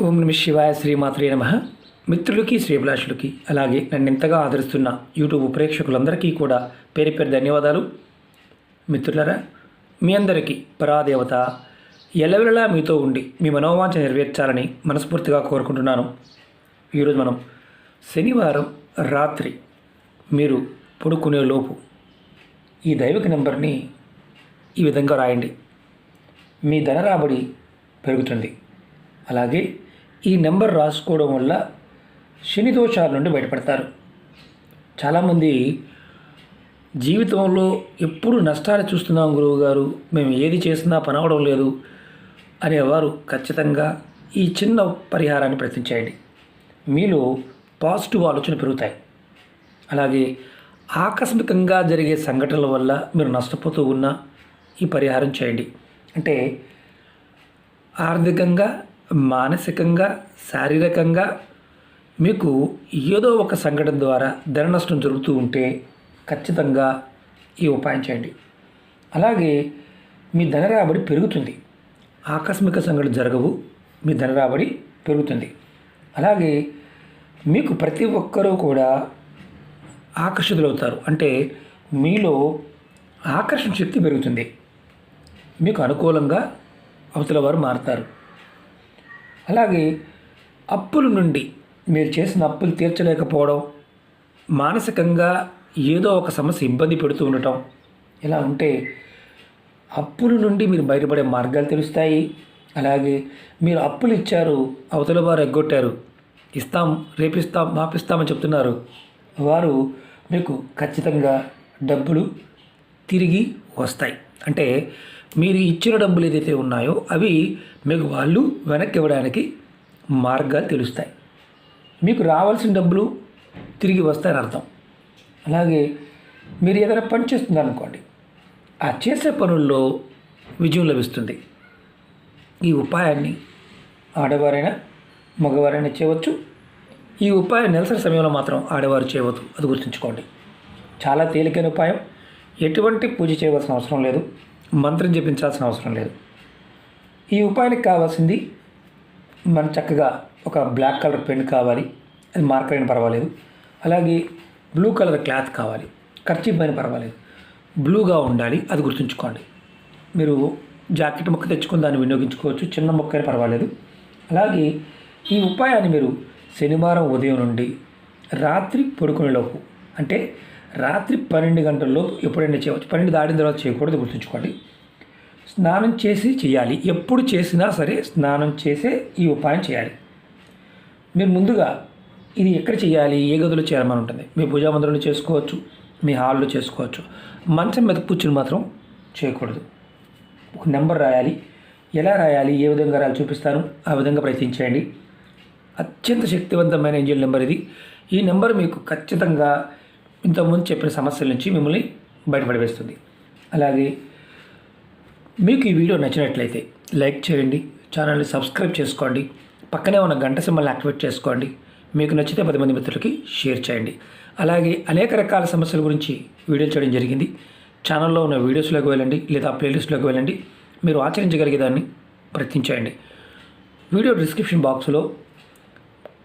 ఓం నమ శివాయ శ్రీమాత్రే నమ. మిత్రులకి శ్రీభిలాషులకి అలాగే నన్ను ఎంతగా ఆదరిస్తున్న యూట్యూబ్ ప్రేక్షకులందరికీ కూడా పేరు పేరు ధన్యవాదాలు. మిత్రులరా, మీ అందరికీ పరాదేవత ఎల్లవెల్లలా మీతో ఉండి మీ మనోవాంఛ నెరవేర్చాలని మనస్ఫూర్తిగా కోరుకుంటున్నాను. ఈరోజు మనం శనివారం రాత్రి మీరు పడుకునే లోపు ఈ దైవిక నెంబర్ని ఈ విధంగా రాయండి. మీ ధన రాబడి పెరుగుతుంది. అలాగే ఈ నెంబర్ రాసుకోవడం వల్ల శని దోషాల నుండి బయటపడతారు. చాలామంది జీవితంలో ఎప్పుడు నష్టాలు చూస్తున్నాం గురువుగారు, మేము ఏది చేసినా పని అవడం లేదు అనేవారు ఖచ్చితంగా ఈ చిన్న పరిహారాన్ని ప్రయత్నించండి. మీలో పాజిటివ్ ఆలోచన పెరుగుతాయి. అలాగే ఆకస్మికంగా జరిగే సంఘటనల వల్ల మీరు నష్టపోతూ ఉన్న ఈ పరిహారం చేయండి. అంటే ఆర్థికంగా, మానసికంగా, శారీరకంగా మీకు ఏదో ఒక సంఘటన ద్వారా ధన నష్టం జరుగుతూ ఉంటే ఖచ్చితంగా ఈ ఉపాయం చేయండి. అలాగే మీ ధన రాబడి పెరుగుతుంది. ఆకస్మిక సంఘటనలు జరగవు, మీ ధన రాబడి పెరుగుతుంది. అలాగే మీకు ప్రతి ఒక్కరూ కూడా ఆకర్షితులవుతారు. అంటే మీలో ఆకర్షణ శక్తి పెరుగుతుంది. మీకు అనుకూలంగా అవతల వారు మారుతారు. అలాగే అప్పుల నుండి మీరు చేసిన అప్పులు తీర్చలేకపోవడం, మానసికంగా ఏదో ఒక సమస్య ఇబ్బంది పెడుతూ ఉండటం, ఇలా ఉంటే అప్పుల నుండి మీరు బయటపడే మార్గాలు తెలుస్తాయి. అలాగే మీరు అప్పులు ఇచ్చారు, అవతల వారు ఎగ్గొట్టారు, ఇస్తాం, రేపిస్తాం, మాపిస్తామని చెప్తున్నారు, వారు మీకు ఖచ్చితంగా డబ్బులు తిరిగి వస్తాయి. అంటే మీరు ఇచ్చిన డబ్బులు ఏదైతే ఉన్నాయో అవి మీకు వాళ్ళు వెనక్కి ఇవ్వడానికి మార్గాలు తెలుస్తాయి. మీకు రావాల్సిన డబ్బులు తిరిగి వస్తాయని అర్థం. అలాగే మీరు ఏదైనా పని చేస్తున్నారనుకోండి, ఆ చేసే పనుల్లో విజయం లభిస్తుంది. ఈ ఉపాయాన్ని ఆడవారైనా మగవారైనా చేయవచ్చు. ఈ ఉపాయం నెలసరి సమయంలో మాత్రం ఆడవారు చేయవద్దు, అది గుర్తుంచుకోండి. చాలా తేలికైన ఉపాయం. ఎటువంటి పూజ చేయవలసిన అవసరం లేదు, మంత్రం జపించాల్సిన అవసరం లేదు. ఈ ఉపాయానికి కావాల్సింది మన చక్కగా ఒక బ్లాక్ కలర్ పెన్ కావాలి, అది మార్కర్ అయినా పర్వాలేదు. అలాగే బ్లూ కలర్ క్లాత్ కావాలి, కర్చీఫ్ అయినా పర్వాలేదు, బ్లూగా ఉండాలి, అది గుర్తుంచుకోండి. మీరు జాకెట్ ముక్క తెచ్చుకొని దాన్ని వినియోగించుకోవచ్చు, చిన్న ముక్క అయినా పర్వాలేదు. అలాగే ఈ ఉపాయాన్ని మీరు శనివారం ఉదయం నుండి రాత్రి పడుకునేలోపు, అంటే రాత్రి 12 గంటల్లోపు ఎప్పుడైనా చేయవచ్చు. 12 దాటిన తర్వాత చేయకూడదు, గుర్తుంచుకోండి. స్నానం చేసి చేయాలి. ఎప్పుడు చేసినా సరే స్నానం చేసే ఈ ఉపాయం చేయాలి. మీరు ముందుగా ఇది ఎక్కడ చేయాలి, ఏ గదిలో చేయాలని ఉంటుంది. మీ పూజా మందిరంలో చేసుకోవచ్చు, మీ హాల్లో చేసుకోవచ్చు. మంచం మీద కూర్చుని మాత్రం చేయకూడదు. ఒక నెంబర్ రాయాలి. ఎలా రాయాలి, ఏ విధంగా రాయాలి చూపిస్తాను, ఆ విధంగా ప్రయత్నించండి. అత్యంత శక్తివంతమైన ఏంజల్ నెంబర్ ఇది. ఈ నెంబర్ మీకు ఖచ్చితంగా ఇంతకుముందు చెప్పిన సమస్యల నుంచి మిమ్మల్ని బయటపడివేస్తుంది. అలాగే మీకు ఈ వీడియో నచ్చినట్లయితే లైక్ చేయండి, ఛానల్ని సబ్స్క్రైబ్ చేసుకోండి, పక్కనే ఉన్న గంట సింబల్ని యాక్టివేట్ చేసుకోండి. మీకు నచ్చితే 10 మంది మిత్రులకి షేర్ చేయండి. అలాగే అనేక రకాల సమస్యల గురించి వీడియోలు చేయడం జరిగింది. ఛానల్లో ఉన్న వీడియోస్లోకి వెళ్ళండి, లేదా ప్లేలిస్ట్లోకి వెళ్ళండి. మీరు ఆచరించగలిగేదాన్ని ప్రయత్నించండి. వీడియో డిస్క్రిప్షన్ బాక్స్లో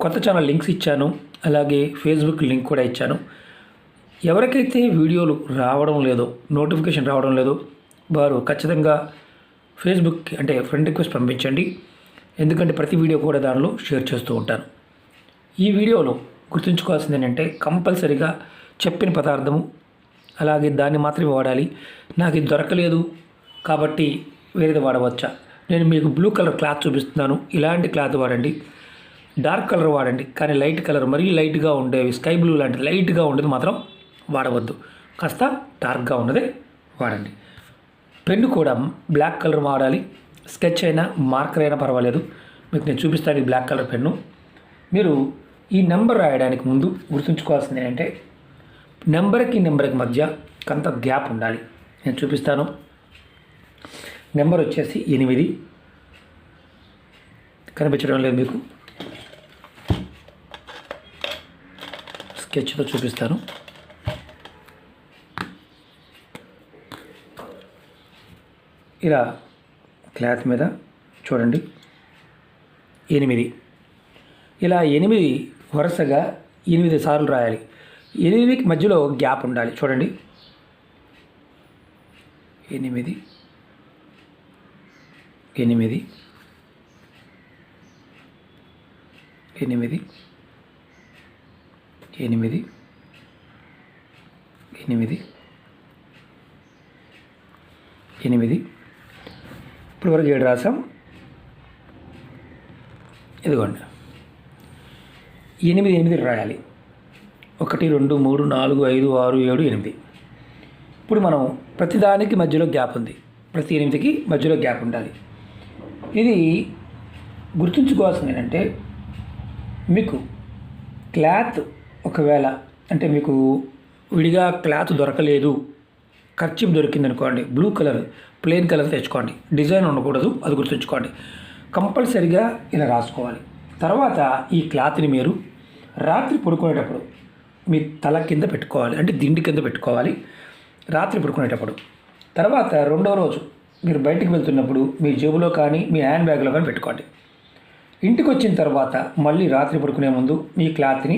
కొత్త ఛానల్ లింక్స్ ఇచ్చాను, అలాగే ఫేస్బుక్ లింక్ కూడా ఇచ్చాను. ఎవరికైతే వీడియోలు రావడం లేదో, నోటిఫికేషన్ రావడం లేదో వారు ఖచ్చితంగా ఫేస్బుక్ అంటే ఫ్రెండ్ రిక్వెస్ట్ పంపించండి. ఎందుకంటే ప్రతి వీడియో కూడా దానిలో షేర్ చేస్తూ ఉంటాను. ఈ వీడియోలో గుర్తుంచుకోవాల్సింది ఏంటంటే కంపల్సరీగా చెప్పిన పదార్థము, అలాగే దాన్ని మాత్రమే వాడాలి. నాకు ఇది దొరకలేదు కాబట్టి వేరేది వాడవచ్చా? నేను మీకు బ్లూ కలర్ క్లాత్ చూపిస్తున్నాను, ఇలాంటి క్లాత్ వాడండి. డార్క్ కలర్ వాడండి, కానీ లైట్ కలర్, మరీ లైట్గా ఉండేవి, స్కై బ్లూ లాంటి లైట్గా ఉండేది మాత్రం వాడవద్దు. కాస్త డార్క్గా ఉన్నదే వాడండి. పెన్ను కూడా బ్లాక్ కలర్ వాడాలి. స్కెచ్ అయినా మార్కర్ అయినా పర్వాలేదు. మీకు నేను చూపిస్తాను ఈ బ్లాక్ కలర్ పెన్ను. మీరు ఈ నెంబర్ రాయడానికి ముందు గుర్తుంచుకోవాల్సింది ఏంటంటే నెంబర్కి మధ్య కొంత గ్యాప్ ఉండాలి. నేను చూపిస్తాను. నెంబర్ వచ్చేసి 8. కనిపించడం లేదు మీకు, స్కెచ్తో చూపిస్తాను. ఇలా క్లాత్ మీద చూడండి 8 ఇలా 8 వరుసగా 8 సార్లు రాయాలి. 8కి మధ్యలో గ్యాప్ ఉండాలి. చూడండి, 8 8 8 8 8 8. ఇప్పుడు వరకు 7 రాసాం. ఇదిగోండి, 8 రాయాలి. 1 2 3 4 5 6 7 8. ఇప్పుడు మనం ప్రతిదానికి మధ్యలో గ్యాప్ ఉంది. ప్రతి 8కి మధ్యలో గ్యాప్ ఉండాలి. ఇది గుర్తుంచుకోవాల్సింది ఏంటంటే, మీకు క్లాత్ ఒకవేళ అంటే మీకు విడిగా క్లాత్ దొరకలేదు, కర్చీఫ్ దొరికింది అనుకోండి, బ్లూ కలర్ ప్లెయిన్ కలర్ తెచ్చుకోండి. డిజైన్ ఉండకూడదు, అది గుర్తుంచుకోండి. కంపల్సరిగా ఇలా రాసుకోవాలి. తర్వాత ఈ క్లాత్ని మీరు రాత్రి పడుకునేటప్పుడు మీ తల కింద పెట్టుకోవాలి, అంటే దిండి కింద పెట్టుకోవాలి రాత్రి పడుకునేటప్పుడు. తర్వాత 2వ రోజు మీరు బయటికి వెళ్తున్నప్పుడు మీ జేబులో కానీ మీ హ్యాండ్ బ్యాగ్లో కానీ పెట్టుకోండి. ఇంటికి వచ్చిన తర్వాత మళ్ళీ రాత్రి పడుకునే ముందు మీ క్లాత్ని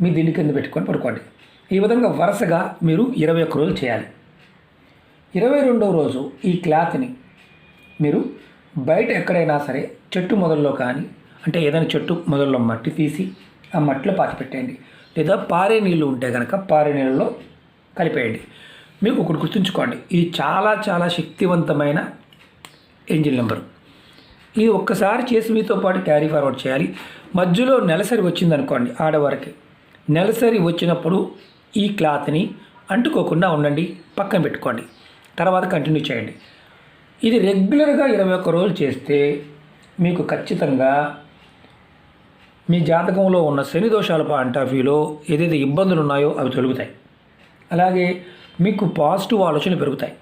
మీ దిండి కింద పెట్టుకొని పడుకోండి. ఈ విధంగా వరుసగా మీరు 21 రోజులు చేయాలి. 22వ రోజు ఈ క్లాత్ని మీరు బయట ఎక్కడైనా సరే చెట్టు మొదల్లో కానీ, అంటే ఏదైనా చెట్టు మొదల్లో మట్టి తీసి ఆ మట్టిలో పాతి పెట్టేయండి. లేదా పారే నీళ్ళు ఉంటే కనుక పారే నీళ్ళలో కలిపేయండి. మీకు ఒకటి గుర్తుంచుకోండి, ఇది చాలా చాలా శక్తివంతమైన ఏంజిల్ నెంబరు. ఇది ఒక్కసారి చేసి మీతో పాటు క్యారీ ఫార్వర్డ్ చేయాలి. మధ్యలో నెలసరి వచ్చిందనుకోండి, ఆడవారికి నెలసరి వచ్చినప్పుడు ఈ క్లాత్ని అంటుకోకుండా ఉండండి, పక్కన పెట్టుకోండి. తర్వాత కంటిన్యూ చేయండి. ఇది రెగ్యులర్గా 21 రోజులు చేస్తే మీకు ఖచ్చితంగా మీ జాతకంలో ఉన్న శని దోషాల పాయింట్ ఆఫ్ వ్యూలో ఏదైతే ఇబ్బందులు ఉన్నాయో అవి తొలుగుతాయి. అలాగే మీకు పాజిటివ్ ఆలోచనలు పెరుగుతాయి.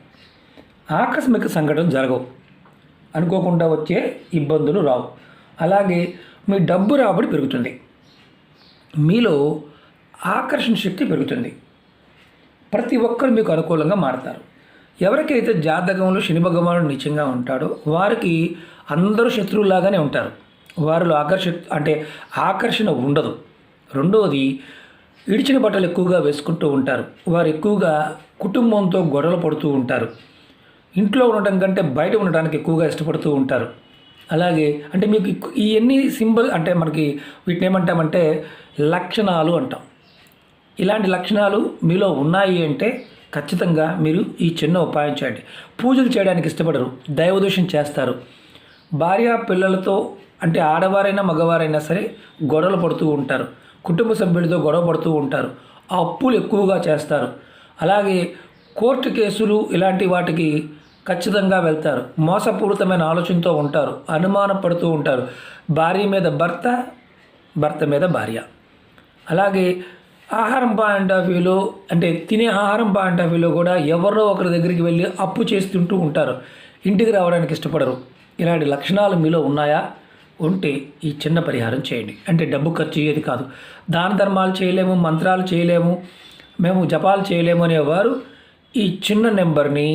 ఆకస్మిక సంఘటనలు జరగవు, అనుకోకుండా వచ్చే ఇబ్బందులు రావు. అలాగే మీ డబ్బు రాబడి పెరుగుతుంది, మీలో ఆకర్షణ శక్తి పెరుగుతుంది. ప్రతి ఒక్కరు మీకు అనుకూలంగా మారతారు. ఎవరికైతే జాతకంలో శని భగవానుడు నిత్యంగా ఉంటాడో వారికి అందరూ శత్రువులాగానే ఉంటారు. వారిలో ఆకర్షణ ఉండదు. రెండవది, ఇడిచిన బట్టలు ఎక్కువగా వేసుకుంటూ ఉంటారు. వారు ఎక్కువగా కుటుంబంతో గొడవలు పడుతూ ఉంటారు. ఇంట్లో ఉండటం కంటే బయట ఉండటానికి ఎక్కువగా ఇష్టపడుతూ ఉంటారు. అలాగే అంటే మీకు ఇవన్నీ సింబల్ అంటే మనకి వీటిని ఏమంటామంటే లక్షణాలు అంటాం. ఇలాంటి లక్షణాలు మీలో ఉన్నాయి అంటే ఖచ్చితంగా మీరు ఈ చిన్న ఉపాయం చేయండి. పూజలు చేయడానికి ఇష్టపడరు, దైవదోషం చేస్తారు. భార్య పిల్లలతో అంటే ఆడవారైనా మగవారైనా సరే గొడవలు పడుతూ ఉంటారు. కుటుంబ సభ్యులతో గొడవ పడుతూ ఉంటారు. అప్పులు ఎక్కువగా చేస్తారు. అలాగే కోర్టు కేసులు ఇలాంటి వాటికి ఖచ్చితంగా వెళ్తారు. మోసపూరితమైన ఆలోచనతో ఉంటారు, అనుమానపడుతూ ఉంటారు. భార్య మీద భర్త, భర్త మీద భార్య. అలాగే ఆహారం పాయింట్ ఆఫ్ వ్యూలో అంటే తినే ఆహారం పాయింట్ ఆఫ్ వ్యూలో కూడా ఎవరో ఒకరి దగ్గరికి వెళ్ళి అప్పు చేస్తుంటూ ఉంటారు, ఇంటికి రావడానికి ఇష్టపడరు. ఇలాంటి లక్షణాలు మీలో ఉన్నాయా? ఉంటే ఈ చిన్న పరిహారం చేయండి. అంటే డబ్బు ఖర్చు అయ్యేది కాదు. దాన ధర్మాలు చేయలేము, మంత్రాలు చేయలేము, మేము జపాలు చేయలేము అనేవారు ఈ చిన్న నెంబర్ని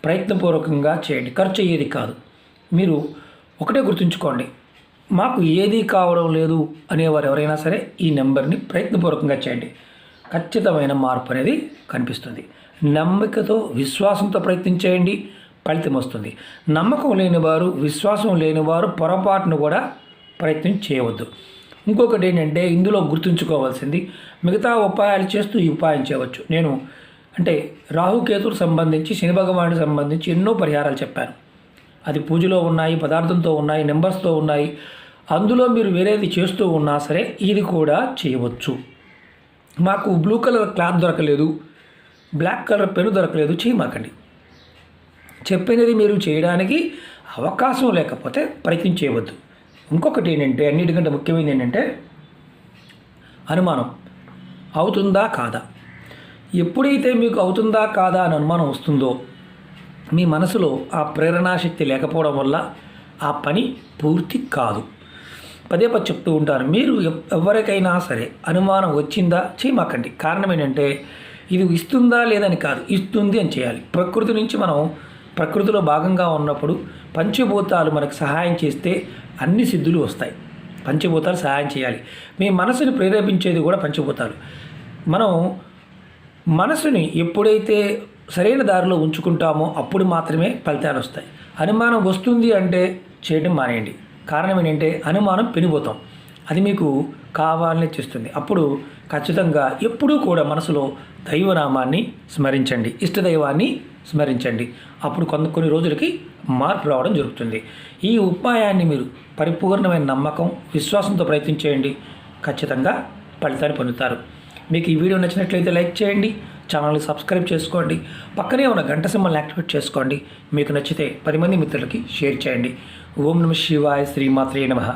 ప్రయత్నపూర్వకంగా చేయండి. ఖర్చు అయ్యేది కాదు. మీరు ఒకటే గుర్తుంచుకోండి, మాకు ఏదీ కావడం లేదు అనేవారు ఎవరైనా సరే ఈ నెంబర్ని ప్రయత్నపూర్వకంగా చేయండి. ఖచ్చితమైన మార్పు అనేది కనిపిస్తుంది. నమ్మకతో విశ్వాసంతో ప్రయత్నం చేయండి, ఫలితం వస్తుంది. నమ్మకం లేనివారు, విశ్వాసం లేనివారు పొరపాటును కూడా ప్రయత్నం చేయవద్దు. ఇంకొకటి ఏంటంటే ఇందులో గుర్తుంచుకోవాల్సింది, మిగతా ఉపాయాలు చేస్తూ ఈ ఉపాయం చేయవచ్చు. నేను అంటే రాహుకేతువుకు సంబంధించి, శని భగవానుడికి సంబంధించి ఎన్నో పరిహారాలు చెప్పాను. అది పూజలో ఉన్నాయి, పదార్థంతో ఉన్నాయి, నెంబర్స్తో ఉన్నాయి. అందులో మీరు వేరేది చేస్తూ ఉన్నా సరే ఇది కూడా చేయవచ్చు. మాకు బ్లూ కలర్ క్లాత్ దొరకలేదు, బ్లాక్ కలర్ పెన్ దొరకలేదు చేయమాకండి. చెప్పినది మీరు చేయడానికి అవకాశం లేకపోతే ప్రయత్నం చేయవద్దు. ఇంకొకటి ఏంటంటే అన్నిటికంటే ముఖ్యమైనది ఏంటంటే అనుమానం. అవుతుందా కాదా? ఎప్పుడైతే మీకు అవుతుందా కాదా అని అనుమానం వస్తుందో మీ మనసులో ఆ ప్రేరణాశక్తి లేకపోవడం వల్ల ఆ పని పూర్తి కాదు. పదే పదే చెప్తూ ఉంటాను, మీరు ఎవరికైనా సరే అనుమానం వచ్చిందా చేయమాకండి. కారణం ఏంటంటే ఇది ఇస్తుందా లేదని కాదు, ఇస్తుంది అని చేయాలి. ప్రకృతి నుంచి మనం ప్రకృతిలో భాగంగా ఉన్నప్పుడు పంచభూతాలు మనకు సహాయం చేస్తే అన్ని సిద్ధులు వస్తాయి. పంచభూతాలు సహాయం చేయాలి. మీ మనసుని ప్రేరేపించేది కూడా పంచభూతాలు. మనం మనసుని ఎప్పుడైతే సరైన దారిలో ఉంచుకుంటామో అప్పుడు మాత్రమే ఫలితాలు వస్తాయి. అనుమానం వస్తుంది అంటే చేయడం మానేయండి. కారణం ఏంటంటే అనుమానం పెనిపోతాం, అది మీకు కావాలని చేస్తుంది. అప్పుడు ఖచ్చితంగా ఎప్పుడూ కూడా మనసులో దైవనామాన్ని స్మరించండి, ఇష్టదైవాన్ని స్మరించండి. అప్పుడు కొన్ని రోజులకి మార్పు రావడం జరుగుతుంది. ఈ ఉపాయాన్ని మీరు పరిపూర్ణమైన నమ్మకం, విశ్వాసంతో ప్రయత్నించేయండి, ఖచ్చితంగా ఫలితాన్ని పొందుతారు. మీకు ఈ వీడియో నచ్చినట్లయితే లైక్ చేయండి, ఛానల్ని సబ్స్క్రైబ్ చేసుకోండి, పక్కనే ఉన్న గంట సింబల్ని యాక్టివేట్ చేసుకోండి. మీకు నచ్చితే 10 మంది మిత్రులకి షేర్ చేయండి. ఓం నమః శివాయ, శ్రీమాత్రే నమః.